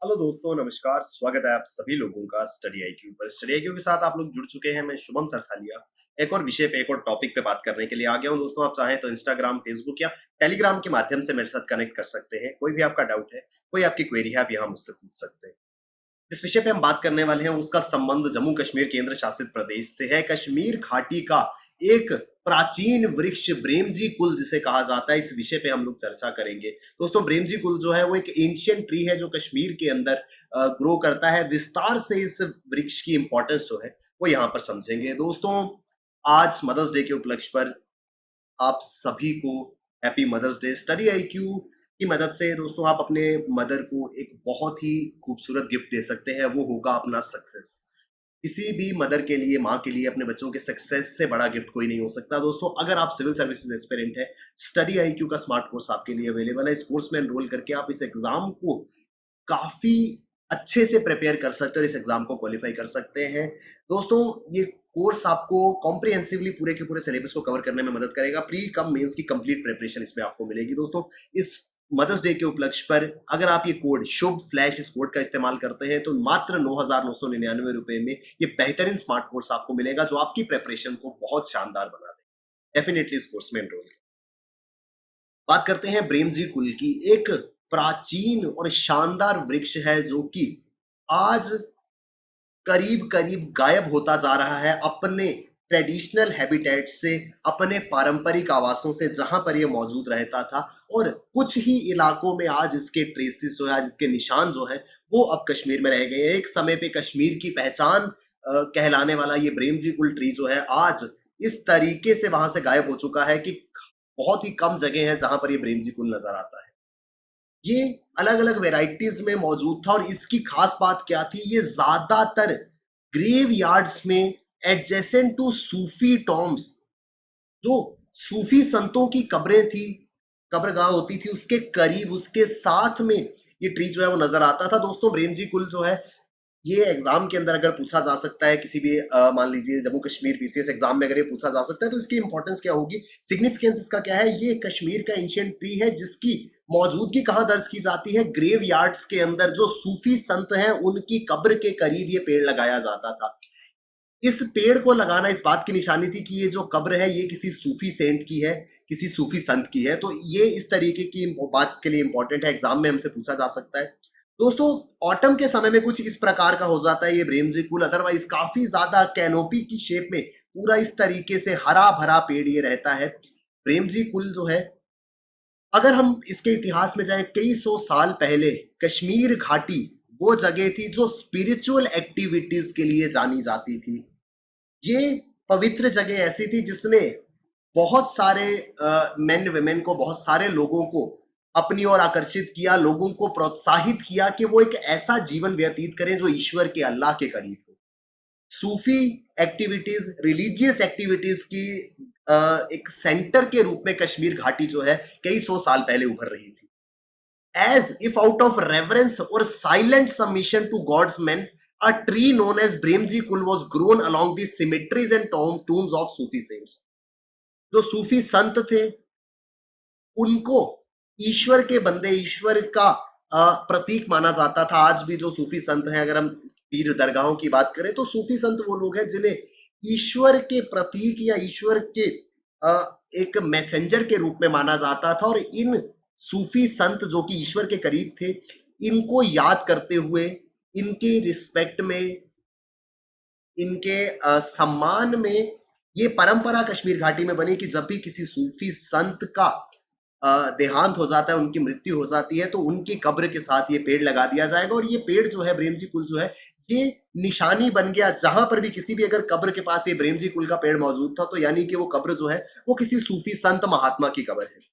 Hello दोस्तों, नमस्कार। स्वागत है आप सभी लोगों का स्टडी आईक्यू पर। स्टडी आईक्यू के साथ आप लोग जुड़ चुके हैं। मैं शुभम सरथालिया एक और विषय पे, एक और टॉपिक पे बात करने के लिए आ गया हूं। दोस्तों, आप चाहें तो इंस्टाग्राम, फेसबुक या टेलीग्राम के माध्यम से मेरे साथ कनेक्ट कर सकते हैं। कोई भी आपका डाउट है, कोई आपकी क्वेरी है, आप यहाँ मुझसे पूछ सकते हैं। जिस विषय पे हम बात करने वाले हैं उसका संबंध जम्मू कश्मीर केंद्र शासित प्रदेश से है। कश्मीर घाटी का एक प्राचीन वृक्ष ब्रेमजी कुल जिसे कहा जाता है, इस विषय पे हम लोग चर्चा करेंगे। दोस्तों, ब्रेमजी कुल जो है वो एक एंशियंट ट्री है जो कश्मीर के अंदर ग्रो करता है। विस्तार से इस वृक्ष की इंपॉर्टेंस जो है वो यहाँ पर समझेंगे। दोस्तों, आज मदर्स डे के उपलक्ष्य पर आप सभी को happy mother's day. Study IQ की मदद से दोस्तों आप अपने मदर को एक बहुत ही खूबसूरत गिफ्ट दे सकते हैं, वो होगा अपना सक्सेस। किसी भी मदर के लिए, माँ के लिए अपने बच्चों के सक्सेस से बड़ा गिफ्ट कोई नहीं हो सकता। दोस्तों, अगर आप सिविल सर्विसेज एस्पिरेंट है, स्टडी आईक्यू का स्मार्ट कोर्स आपके लिए अवेलेबल है। इस कोर्स में एनरोल करके आप इस एग्जाम को काफी अच्छे से प्रिपेयर कर सकते हैं और इस एग्जाम को क्वालिफाई कर सकते हैं। दोस्तों, ये कोर्स आपको कॉम्प्रिहेंसिवली पूरे के पूरे सिलेबस को कवर करने में मदद करेगा। प्री कम मेंस की कंप्लीट प्रिपरेशन इसमें आपको मिलेगी। दोस्तों, इस मदर्स डे के उपलक्ष्य पर अगर आप ये कोड शुभ फ्लैश, इस कोड का इस्तेमाल करते हैं तो मात्र 9,999 रुपए में ये बेहतरीन स्मार्ट कोर्स आपको मिलेगा जो आपकी प्रिपरेशन को बहुत शानदार बना देगा। डेफिनेटली इस कोर्स में एनरोल। बात करते हैं ब्रेमजी कुल की। एक प्राचीन और शानदार वृक्ष है जो कि आज करीब करीब गायब होता जा रहा है अपने ट्रेडिशनल हैबिटेट से, अपने पारंपरिक आवासों से जहां पर यह मौजूद रहता था। और कुछ ही इलाकों में आज इसके ट्रेसिस जो है, आज इसके निशान जो है वो अब कश्मीर में रह गए हैं। एक समय पे कश्मीर की पहचान कहलाने वाला ये ब्रेमजी कुल ट्री जो है आज इस तरीके से वहां से गायब हो चुका है कि बहुत ही कम जगह है जहां पर ये ब्रेमजी कुल नजर आता है। ये अलग अलग वेराइटीज में मौजूद था और इसकी खास बात क्या थी, ये ज्यादातर ग्रेव यार्ड्स में एडजेसेंट टू सूफी टॉम्स, जो सूफी संतों की कब्रें थी, कब्रगाह होती थी, उसके करीब, उसके साथ में ये ट्री जो है वो नजर आता था। दोस्तों, ब्रेमजी कुल जो है ये एग्जाम के अंदर अगर पूछा जा सकता है, किसी भी मान लीजिए जम्मू कश्मीर पीसीएस एग्जाम में अगर ये पूछा जा सकता है तो इसकी इंपॉर्टेंस क्या होगी, सिग्निफिकेंस इसका क्या है। ये कश्मीर का एंशिएंट ट्री है जिसकी मौजूदगी कहाँ दर्ज की जाती है, ग्रेव यार्ड्स के अंदर। जो सूफी संत हैं उनकी कब्र के करीब ये पेड़ लगाया जाता था। इस पेड़ को लगाना इस बात की निशानी थी कि ये जो कब्र है ये किसी सूफी सेंट की है, किसी सूफी संत की है। तो ये इस तरीके की बात इसके लिए इंपॉर्टेंट है, एग्जाम में हमसे पूछा जा सकता है। दोस्तों, ऑटम के समय में कुछ इस प्रकार का हो जाता है ये ब्रेमजी कुल। अदरवाइज काफी ज्यादा कैनोपी की शेप में पूरा इस तरीके से हरा भरा पेड़ ये रहता है। ब्रेमजी कुल जो है, अगर हम इसके इतिहास में जाएं, कई सौ साल पहले कश्मीर घाटी वो जगह थी जो स्पिरिचुअल एक्टिविटीज के लिए जानी जाती थी। ये पवित्र जगह ऐसी थी जिसने बहुत सारे मेन वुमेन को, बहुत सारे लोगों को अपनी ओर आकर्षित किया, लोगों को प्रोत्साहित किया कि वो एक ऐसा जीवन व्यतीत करें जो ईश्वर के, अल्लाह के करीब हो। सूफी एक्टिविटीज, रिलीजियस एक्टिविटीज की एक सेंटर के रूप में कश्मीर घाटी जो है कई सौ साल पहले उभर रही थी। As if out of reverence और silent submission to gods men, a tree known as Bremji Kul was grown along the cemeteries and tombs of Sufi saints. जो सूफी संत थे उनको ईश्वर के बंदे, ईश्वर का प्रतीक माना जाता था। आज भी जो सूफी संत हैं, अगर हम पीर दरगाहों की बात करें तो सूफी संत वो लोग हैं जिन्हें ईश्वर के प्रतीक या ईश्वर के एक मैसेंजर के रूप में माना जाता था। और इन सूफी संत जो कि ईश्वर के करीब थे, इनको याद करते हुए, इनके रिस्पेक्ट में, इनके सम्मान में ये परंपरा कश्मीर घाटी में बनी कि जब भी किसी सूफी संत का देहांत हो जाता है, उनकी मृत्यु हो जाती है, तो उनकी कब्र के साथ ये पेड़ लगा दिया जाएगा। और ये पेड़ जो है, ब्रेमजी कुल जो है, ये निशानी बन गया। जहां पर भी किसी भी अगर कब्र के पास ये ब्रेमजी कुल का पेड़ मौजूद था तो यानी कि वो कब्र जो है वो किसी सूफी संत महात्मा की कब्र है।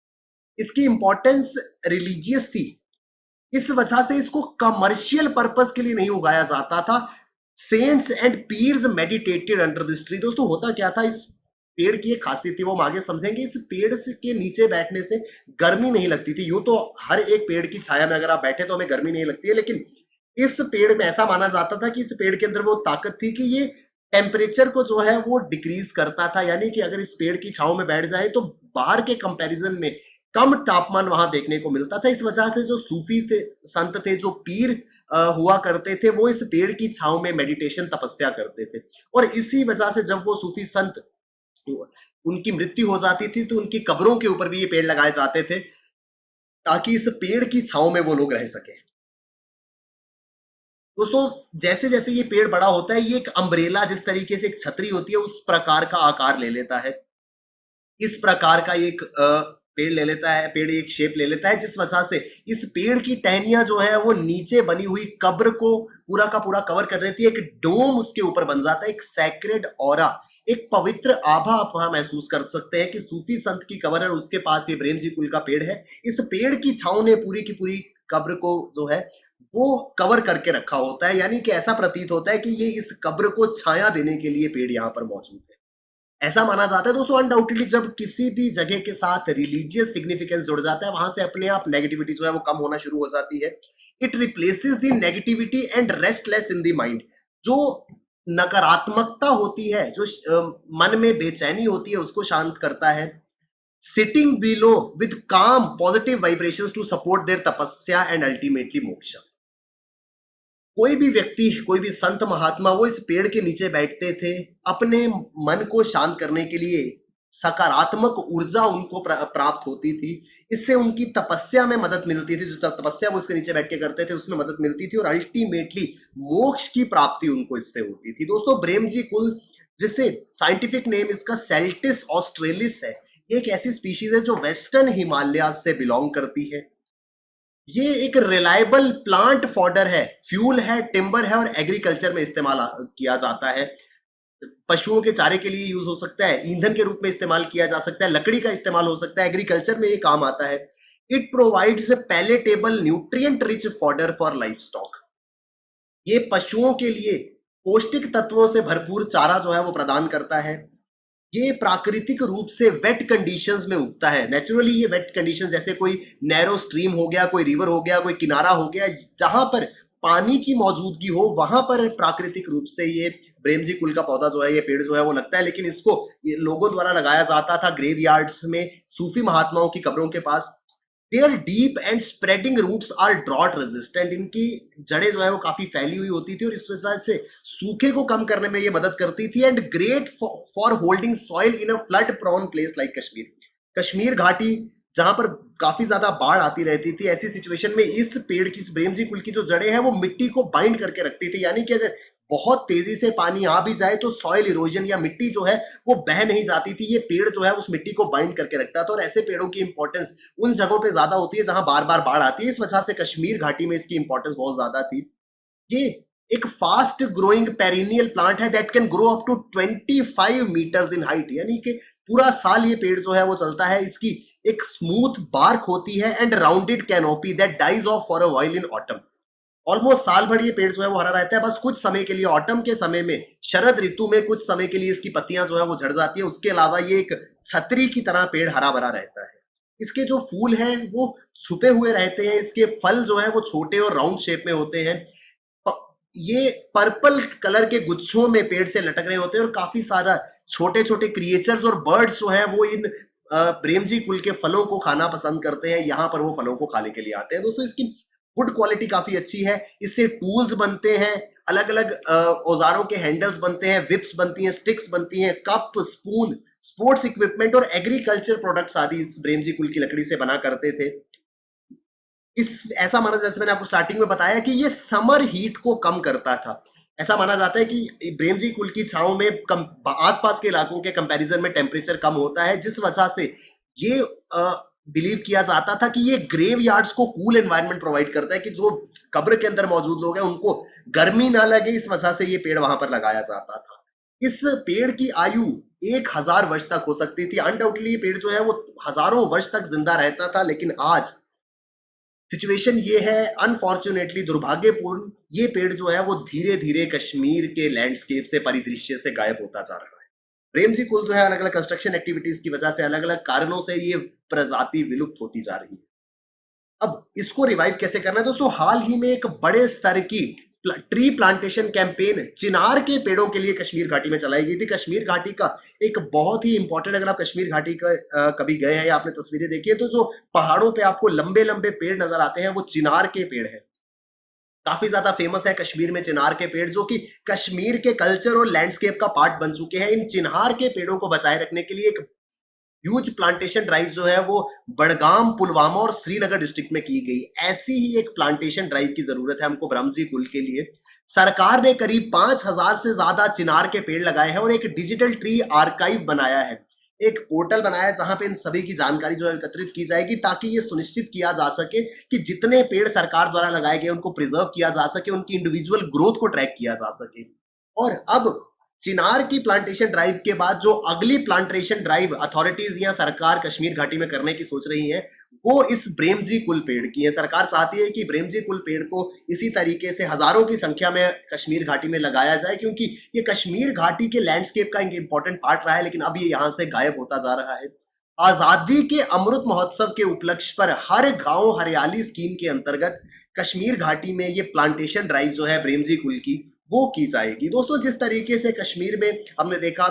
इसकी इंपॉर्टेंस रिलीजियस थी, इस वजह से इसको कमर्शियल पर्पस के लिए नहीं उगाया जाता था। Saints and peers meditated under this tree. दोस्तों, होता क्या था, इस पेड़ की एक खासियत थी वो हम आगे समझेंगे। इस पेड़ के नीचे बैठने से गर्मी नहीं लगती थी। यूं तो हर एक पेड़ की छाया में अगर आप बैठे तो हमें गर्मी नहीं लगती है, लेकिन इस पेड़ में ऐसा माना जाता था कि इस पेड़ के अंदर वो ताकत थी कि ये टेम्परेचर को जो है वो डिक्रीज करता था। यानी कि अगर इस पेड़ की छाव में बैठ जाए तो बाहर के कंपैरिजन में कम तापमान वहां देखने को मिलता था। इस वजह से जो सूफी थे, संत थे, जो पीर हुआ करते थे वो इस पेड़ की छांव में मेडिटेशन तपस्या करते थे। और इसी वजह से जब वो सूफी संत उनकी मृत्यु हो जाती थी तो उनकी कब्रों के ऊपर भी ये पेड़ लगाए जाते थे ताकि इस पेड़ की छांव में वो लोग रह सके। दोस्तों, जैसे जैसे ये पेड़ बड़ा होता है ये एक अम्ब्रेला जिस तरीके से एक छतरी होती है उस प्रकार का आकार ले लेता है। इस प्रकार का एक पेड़ ले लेता है, पेड़ एक शेप ले लेता है जिस वजह से इस पेड़ की टहनियां जो है वो नीचे बनी हुई कब्र को पूरा का पूरा कवर कर देती है। एक डोम उसके ऊपर बन जाता है, एक सैक्रेड ऑरा, एक पवित्र आभा आप वहां महसूस कर सकते हैं कि सूफी संत की कब्र है और उसके पास ये प्रेम जी कुल का पेड़ है। इस पेड़ की छांव ने पूरी की पूरी कब्र को जो है वो कवर करके रखा होता है, यानी कि ऐसा प्रतीत होता है कि ये इस कब्र को छाया देने के लिए पेड़ यहाँ पर मौजूद है। ऐसा माना जाता है दोस्तों, अनडाउटेडली जब किसी भी जगह के साथ रिलीजियस सिग्निफिकेंस जुड़ जाता है वहां से अपने आप नेगेटिविटी जो है वो कम होना शुरू हो जाती है। It replaces the negativity and restless in the mind. जो नकारात्मकता होती है, जो मन में बेचैनी होती है उसको शांत करता है। Sitting below with calm positive vibrations to support their tapasya and ultimately moksha. कोई भी व्यक्ति, कोई भी संत महात्मा वो इस पेड़ के नीचे बैठते थे अपने मन को शांत करने के लिए। सकारात्मक ऊर्जा उनको प्राप्त होती थी, इससे उनकी तपस्या में मदद मिलती थी। जो तपस्या वो इसके नीचे बैठ के करते थे उसमें मदद मिलती थी और अल्टीमेटली मोक्ष की प्राप्ति उनको इससे होती थी। दोस्तों, ब्रेमजी कुल, जिसे साइंटिफिक नेम इसका सेल्टिस ऑस्ट्रेलिस है, एक ऐसी स्पीशीज है जो वेस्टर्न हिमालय से बिलोंग करती है। ये एक रिलायबल प्लांट फॉडर है, फ्यूल है, टिम्बर है और एग्रीकल्चर में इस्तेमाल किया जाता है। पशुओं के चारे के लिए यूज हो सकता है, ईंधन के रूप में इस्तेमाल किया जा सकता है, लकड़ी का इस्तेमाल हो सकता है, एग्रीकल्चर में ये काम आता है। It provides palatable nutrient rich fodder for life stock. ये पशुओं के लिए पौष्टिक तत्वों से भरपूर चारा जो है वो प्रदान करता है। ये प्राकृतिक रूप से वेट कंडीशंस में उगता है। नेचुरली ये वेट कंडीशंस, जैसे कोई नैरो स्ट्रीम हो गया, कोई रिवर हो गया, कोई किनारा हो गया, जहां पर पानी की मौजूदगी हो वहां पर प्राकृतिक रूप से ये ब्रेमजी कुल का पौधा जो है, ये पेड़ जो है वो लगता है। लेकिन इसको ये लोगों द्वारा लगाया जाता था ग्रेवयार्ड्स में, सूफी महात्माओं की कब्रों के पास। There deep and spreading roots are drought resistant. इनकी जड़ें जो है वो काफी फैली हुई होती थी और इस वजह से सूखे को कम करने में ये मदद करती थी। And great for holding soil in a flood prone place like Kashmir. Kashmir घाटी जहां पर काफी ज्यादा बाढ़ आती रहती थी, ऐसी सिचुएशन में इस पेड़ की, ब्रेमजी कुल की जो जड़ें हैं वो मिट्टी को बाइंड करके रखती थी। यानी कि अगर बहुत तेजी से पानी आ भी जाए तो सॉइल इरोजन या मिट्टी जो है वो बह नहीं जाती थी। ये पेड़ जो है उस मिट्टी को बाइंड करके रखता था और ऐसे पेड़ों की इंपॉर्टेंस उन जगहों पे ज्यादा होती है जहां बार बार बाढ़ आती है। इस वजह से कश्मीर घाटी में इसकी इंपॉर्टेंस बहुत ज्यादा थी। ये एक फास्ट ग्रोइंग पेरिनियल प्लांट है that can grow up to 25 metres in height. यानी कि पूरा साल ये पेड़ जो है वो चलता है। इसकी एक स्मूथ बार्क होती है and rounded canopy that dies off for a while in autumn. Almost साल भर ये पेड़ जो है वो हरा रहता है, बस कुछ समय के लिए ऑटम के समय में, शरद ऋतु में कुछ समय के लिए इसकी पत्तियां जो है वो झड़ जाती है। उसके अलावा ये एक छतरी की तरह पेड़ हरा भरा रहता है। इसके जो फूल हैं वो छुपे हुए रहते हैं। इसके फल जो है वो छोटे और राउंड शेप में होते हैं। ये पर्पल कलर के गुच्छों में पेड़ से लटक रहे होते हैं और काफी सारा छोटे छोटे क्रिएचर्स और बर्ड्स जो है वो इन ब्रेमजी कुल के फलों को खाना पसंद करते हैं। यहाँ पर वो फलों को खाने के लिए आते हैं। दोस्तों, इसकी वुड क्वालिटी काफी अच्छी है। इससे टूल्स बनते हैं, अलग अलग औजारों के हैंडल्स बनते हैं, विप्स बनती हैं, स्टिक्स बनती हैं, कप, स्पून, स्पोर्ट्स इक्विपमेंट और एग्रीकल्चर प्रोडक्ट्स आदि इस ब्रेमजी कुल की लकड़ी से बना करते थे। ऐसा माना, जैसे मैंने आपको स्टार्टिंग में बताया कि ये समर हीट को कम करता था। ऐसा माना जाता है कि ब्रेमजी कुल की छांव में आसपास के इलाकों के कंपैरिजन में टेम्परेचर कम होता है, जिस वजह से ये बिलीव किया जाता था कि ये ग्रेव यार्ड्स को कूल एनवायरनमेंट प्रोवाइड करता है कि जो कब्र के अंदर मौजूद लोग हैं उनको गर्मी ना लगे। इस वजह से ये पेड़ वहां पर लगाया जाता था। इस पेड़ की आयु 1000 वर्ष तक हो सकती थी। अनडाउटली ये पेड़ जो है वो हजारों वर्ष तक जिंदा रहता था। लेकिन आज सिचुएशन ये है, अनफॉर्चुनेटली, दुर्भाग्यपूर्ण, ये पेड़ जो है वो धीरे धीरे कश्मीर के लैंडस्केप से, परिदृश्य से गायब होता जा रहा है। ब्रेमजी कुल जो है अलग अलग कंस्ट्रक्शन एक्टिविटीज की वजह से, अलग अलग कारणों से ये प्रजाति विलुप्त होती जा रही है। अब इसको रिवाइव कैसे करना है दोस्तों? हाल ही में एक बड़े स्तर की ट्री प्लांटेशन कैंपेन चिनार के पेड़ों के लिए कश्मीर घाटी में चलाई गई थी। कश्मीर घाटी का एक बहुत ही इंपॉर्टेंट, अगर आप कश्मीर घाटी का कभी गए हैं या आपने तस्वीरें देखी है तो जो पहाड़ों पे आपको लंबे लंबे पेड़ नजर आते हैं वो चिनार के पेड़ हैं। काफी ज्यादा फेमस है कश्मीर में चिनार के पेड़, जो कि कश्मीर के कल्चर और लैंडस्केप का पार्ट बन चुके हैं। इन चिनार के पेड़ों को बचाए रखने के लिए एक ह्यूज प्लांटेशन ड्राइव जो है वो बड़गाम, पुलवामा और श्रीनगर डिस्ट्रिक्ट में की गई। ऐसी ही एक प्लांटेशन ड्राइव की जरूरत है हमको ब्रह्मजी कुल के लिए। सरकार ने करीब 5,000 से ज्यादा चिनार के पेड़ लगाए हैं और एक डिजिटल ट्री आर्काइव बनाया है, एक पोर्टल बनाया है जहां पे इन सभी की जानकारी जो है एकत्रित की जाएगी, ताकि ये सुनिश्चित किया जा सके कि जितने पेड़ सरकार द्वारा लगाए गए उनको प्रिजर्व किया जा सके, उनकी इंडिविजुअल ग्रोथ को ट्रैक किया जा सके। और अब चिनार की प्लांटेशन ड्राइव के बाद जो अगली प्लांटेशन ड्राइव अथॉरिटीज या सरकार कश्मीर घाटी में करने की सोच रही है, वो इस ब्रेमजी कुल पेड़ की है। सरकार चाहती है कि ब्रेमजी कुल पेड़ को इसी तरीके से हजारों की संख्या में कश्मीर घाटी में लगाया जाए, क्योंकि ये कश्मीर घाटी के लैंडस्केप का एक इंपॉर्टेंट पार्ट रहा है, लेकिन अब ये यहां से गायब होता जा रहा है। आजादी के अमृत महोत्सव के उपलक्ष्य पर हर गांव हरियाली स्कीम के अंतर्गत कश्मीर घाटी में ये प्लांटेशन ड्राइव जो है ब्रेमजी कुल की, वो की जाएगी। दोस्तों, जिस तरीके से कश्मीर में हमने देखा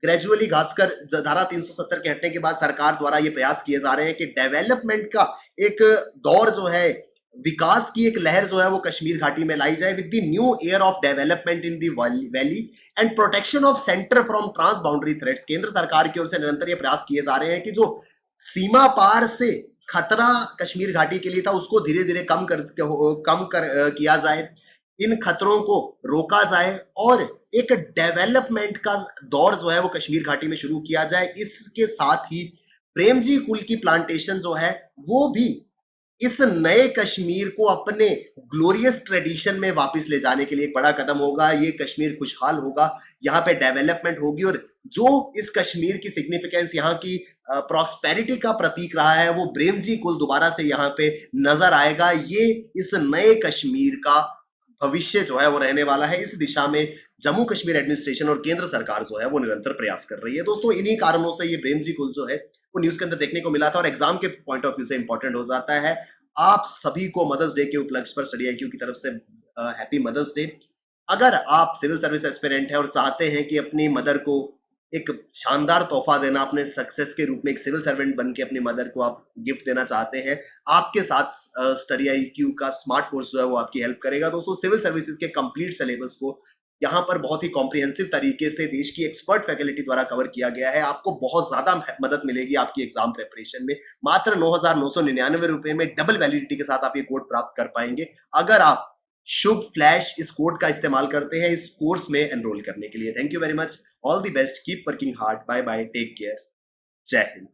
ग्रेजुअली खासकर धारा 370 के हटने के बाद सरकार द्वारा ये प्रयास किए जा रहे हैं कि डेवलपमेंट का एक दौर जो है, विकास की एक लहर जो है वो कश्मीर घाटी में लाई जाए, with the new era of development in the valley and protection of centre from transboundary threats. केंद्र सरकार की ओर से निरंतर ये प्रयास किए जा रहे हैं कि जो सीमा पार से खतरा कश्मीर घाटी के लिए था उसको धीरे धीरे कम कर किया जाए, इन खतरों को रोका जाए और एक डेवलपमेंट का दौर जो है वो कश्मीर घाटी में शुरू किया जाए। इसके साथ ही प्रेमजी कुल की प्लांटेशन जो है वो भी इस नए कश्मीर को अपने ग्लोरियस ट्रेडिशन में वापस ले जाने के लिए एक बड़ा कदम होगा। ये कश्मीर खुशहाल होगा, यहाँ पे डेवलपमेंट होगी और जो इस कश्मीर की सिग्निफिकेंस, यहाँ की प्रॉस्पेरिटी का प्रतीक रहा है, वो ब्रेमजी कुल दोबारा से यहाँ पे नजर आएगा। ये इस नए कश्मीर का भविष्य जो है वो रहने वाला है। इस दिशा में जम्मू कश्मीर एडमिनिस्ट्रेशन और केंद्र सरकार जो है वो निरंतर प्रयास कर रही है। दोस्तों, इन्हीं कारणों से ये ब्रेमजी कुल जो है वो न्यूज के अंदर देखने को मिला था और एग्जाम के पॉइंट ऑफ व्यू से इंपॉर्टेंट हो जाता है। आप सभी को मदर्स डे के उपलक्ष्य पर स्टडी आईक्यू की तरफ से हैप्पी मदर्स डे। अगर आप सिविल सर्विस एस्पिरेंट हैं और चाहते हैं कि अपनी मदर को एक शानदार तोहफा देना, अपने सक्सेस के रूप में एक सिविल सर्वेंट बन के अपनी मदर को आप गिफ्ट देना चाहते हैं, आपके साथ स्टडी आईक्यू का स्मार्ट कोर्स जो है वो आपकी हेल्प करेगा। दोस्तों, सिविल सर्विसेज के कंप्लीट सिलेबस को यहाँ पर बहुत ही कॉम्प्रिहेंसिव तरीके से देश की एक्सपर्ट फैकल्टी द्वारा कवर किया गया है। आपको बहुत ज्यादा मदद मिलेगी आपकी एग्जाम प्रिपरेशन में। मात्र 9,999 रुपए में डबल वैलिडिटी के साथ आप ये कोड प्राप्त कर पाएंगे, अगर आप शुभ फ्लैश इस कोड का इस्तेमाल करते हैं इस कोर्स में एनरोल करने के लिए। Thank you very much, all the best, keep working hard, bye bye, take care, जय हिंद।